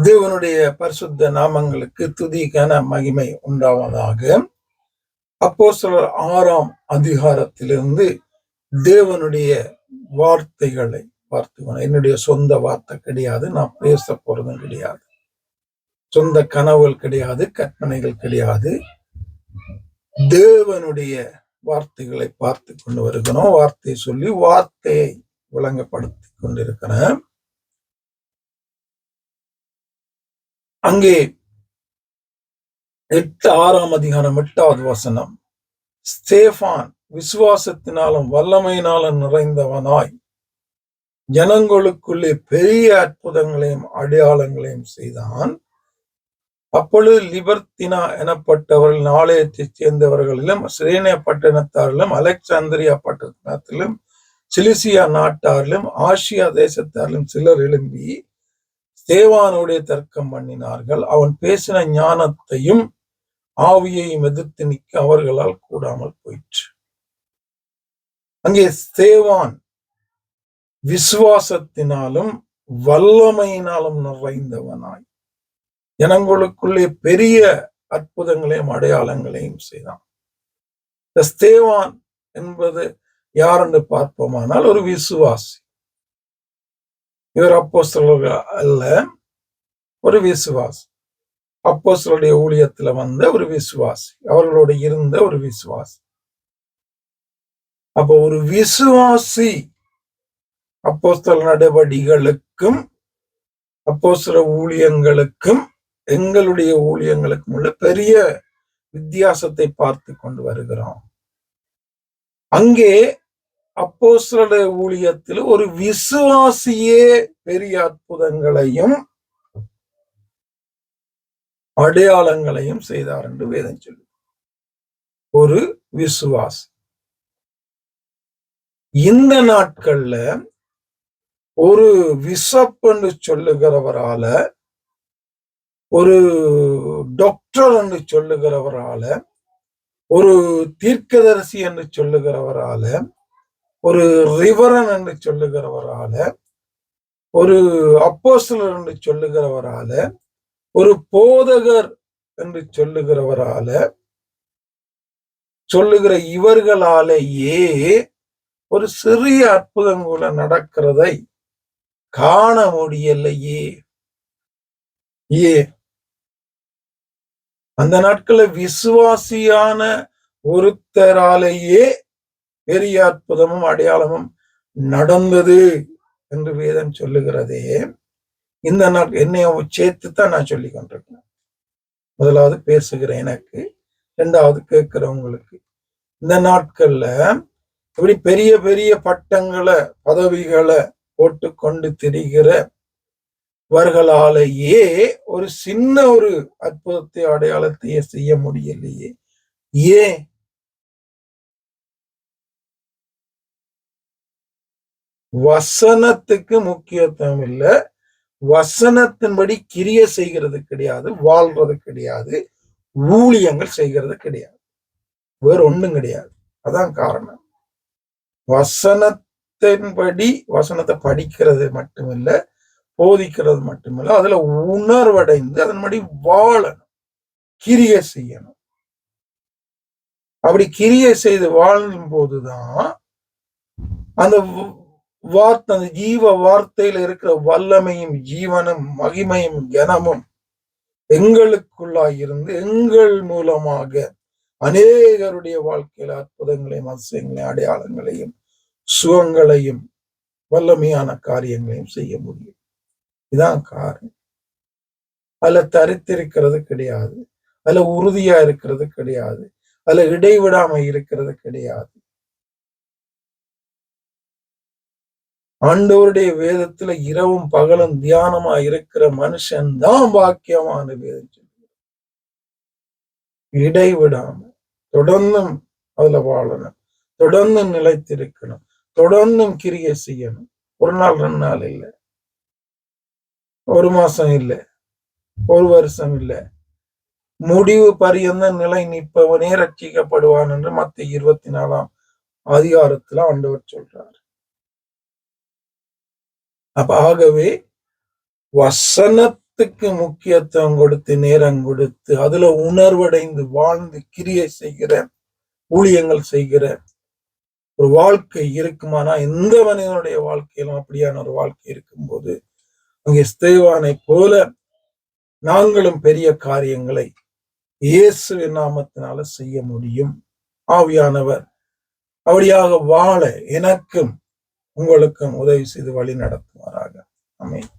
தேவனுடைய பரிசுத்த நாமங்களுக்கு துதிக்கான மகிமை உண்டாவதாக. அப்போஸ்தலர் 6ஆம் அதிகாரத்திலிருந்து தேவனுடைய வார்த்தைகளை பார்த்துக்கணும். என்னுடைய சொந்த வார்த்தை கிடையாது, நான் பேச போறதும் கிடையாது, சொந்த கனவுகள் கிடையாது, கற்பனைகள் கிடையாது. தேவனுடைய வார்த்தைகளை பார்த்து கொண்டு வருகிறோம். வார்த்தையை சொல்லி வார்த்தையை விளங்கப்படுத்தி கொண்டிருக்கிறேன். அங்கே 6ஆம் அதிகாரம் 8வது வசனம், ஸ்தேபான் விசுவாசத்தினாலும் வல்லமையினாலும் நிறைந்தவனாய் ஜனங்களுக்குள்ளே பெரிய அற்புதங்களையும் அடையாளங்களையும் செய்தான். அப்பொழுது லிபர்த்தினா எனப்பட்டவர்கள் ஆலயத்தைச் சேர்ந்தவர்களிலும் சிரேனே பட்டணத்தாரிலும் அலெக்சாந்திரியா பட்டணத்திலும் சிலிசியா நாட்டாரிலும் ஆசியா தேசத்தாரிலும் சிலர் எழும்பி ஸ்தேவானுடைய தர்க்கம் பண்ணினார்கள். அவன் பேசின ஞானத்தையும் ஆவியையும் எதிர்த்து நிற்க அவர்களால் கூடாமல் போயிற்று. அங்கே ஸ்தேவான் விசுவாசத்தினாலும் வல்லமையினாலும் நிறைந்தவனாய் ஜனங்களுக்குள்ளே பெரிய அற்புதங்களையும் அடையாளங்களையும் செய்தான். இந்த ஸ்தேவான் என்பது யார் என்று பார்ப்போமானால் ஒரு விசுவாசி. இவர் அப்போஸ்தலர்கள் அல்ல, ஒரு விசுவாசி. அப்போஸ்தலருடைய ஊழியத்துல வந்த ஒரு விசுவாசி, அவர்களோட இருந்த ஒரு விசுவாசி. அப்போ ஒரு விசுவாசி அப்போஸ்தல நடவடிக்கைகளுக்கும் அப்போஸ்தல ஊழியங்களுக்கும் எங்களுடைய ஊழியங்களுக்கும் உள்ள பெரிய வித்தியாசத்தை பார்த்து கொண்டு வருகிறோம். அங்கே அப்போஸ்தல ஊழியத்தில் ஒரு விசுவாசியே பெரிய அற்புதங்களையும் அடையாளங்களையும் செய்தார் என்று வேதம் சொல்லு. ஒரு விசுவாசி. இந்த நாட்கள்ல ஒரு பிஷப் என்று சொல்லுகிறவரால, ஒரு டாக்டர் என்று சொல்லுகிறவரால, ஒரு தீர்க்கதரிசி என்று சொல்லுகிறவரால, ஒரு ரிவரன் என்று சொல்லுகிறவரால, ஒரு அப்போஸ்தலர் என்று சொல்லுகிறவரால, ஒரு போதகர் என்று சொல்லுகிற இவர்களாலேயே ஒரு சிறிய அற்புதங்களை நடக்கிறதை காண முடியலையே. அந்த நாட்கள விசுவாசியான ஒருத்தராலேயே பெரிய அற்புதமும் அடையாளமும் நடந்தது என்று வேதம் சொல்லுகிறதே. இந்த நாள் என்னைய சேர்த்துத்தான் நான் சொல்லி கொண்டிருக்கேன். முதலாவது பேசுகிறேன் எனக்கு, இரண்டாவது கேட்கிறவங்களுக்கு. இந்த நாட்கள்ல இப்படி பெரிய பெரிய பட்டங்களை பதவிகளை போட்டு கொண்டு திரிகிறவர்களாலேயே ஒரு சின்ன ஒரு அற்புதத்தை அடையாளத்தையே செய்ய முடியலையே. ஏன்? வசனத்துக்கு முக்கியத்துவம் இல்லை, வசனத்தின்படி கிரிய செய்கிறது கிடையாது, வாழ்றது கிடையாது, ஊழியங்கள் செய்கிறது கிடையாது, வேற ஒண்ணும் கிடையாது. அதான் காரணம். வசனத்தின்படி வசனத்தை படிக்கிறது மட்டுமில்ல, போதிக்கிறது மட்டுமில்ல, அதுல உணர்வடைந்து அதன்படி வாழணும், கிரிய செய்யணும். அப்படி கிரிய செய்து வாழும் போதுதான் அந்த வார்த்தை, அந்த ஜீவ வார்த்தையில இருக்கிற வல்லமையும் ஜீவனும் மகிமையும் கனமும் எங்களுக்குள்ளாய் இருந்து எங்கள் மூலமாக அநேகருடைய வாழ்க்கையில அற்புதங்களையும் அதிசயங்களையும் அடையாளங்களையும் சுகங்களையும் வல்லமையான காரியங்களையும் செய்ய முடியும். இதான் காரணம். அதுல தரித்திருக்கிறது கிடையாது, அதுல உறுதியா இருக்கிறது கிடையாது, அதுல இடைவிடாம இருக்கிறது கிடையாது. ஆண்டவருடைய வேதத்துல இரவும் பகலும் தியானமா இருக்கிற மனுஷன் தான் பாக்கியமான வேதம் சொல்லுது. இடைவிடாம தொடர்ந்தும் அதுல வாழணும், தொடர்ந்து நிலைத்திருக்கணும், தொடர்ந்தும் கிரியை செய்யணும். ஒரு நாள் 2 நாள் இல்லை, ஒரு மாசம் இல்லை, ஒரு வருஷம் இல்லை, முடிவு பரியந்த நிலை நிற்பவனே ரட்சிக்கப்படுவான் என்று மத்தேயு 24ஆம் அதிகாரத்துல ஆண்டவர் சொல்றார். அப்ப ஆகவே வசனத்தை ஜெபத்துக்கு முக்கியத்துவம் கொடுத்து நேரம் கொடுத்து அதுல உணர்வடைந்து வாழ்ந்து கிரியை செய்கிற ஊழியங்கள் செய்கிற ஒரு வாழ்க்கை இருக்குமானா எந்த மனிதனுடைய வாழ்க்கையிலும் அப்படியான ஒரு வாழ்க்கை இருக்கும்போது அங்கே ஸ்தேவானை போல நாங்களும் பெரிய காரியங்களை இயேசுவின் நாமத்தினால செய்ய முடியும். ஆவியானவர் அப்படியாக வாழ எனக்கும் உங்களுக்கும் உதவி செய்து வழி நடத்துவாராக. ஆமென்.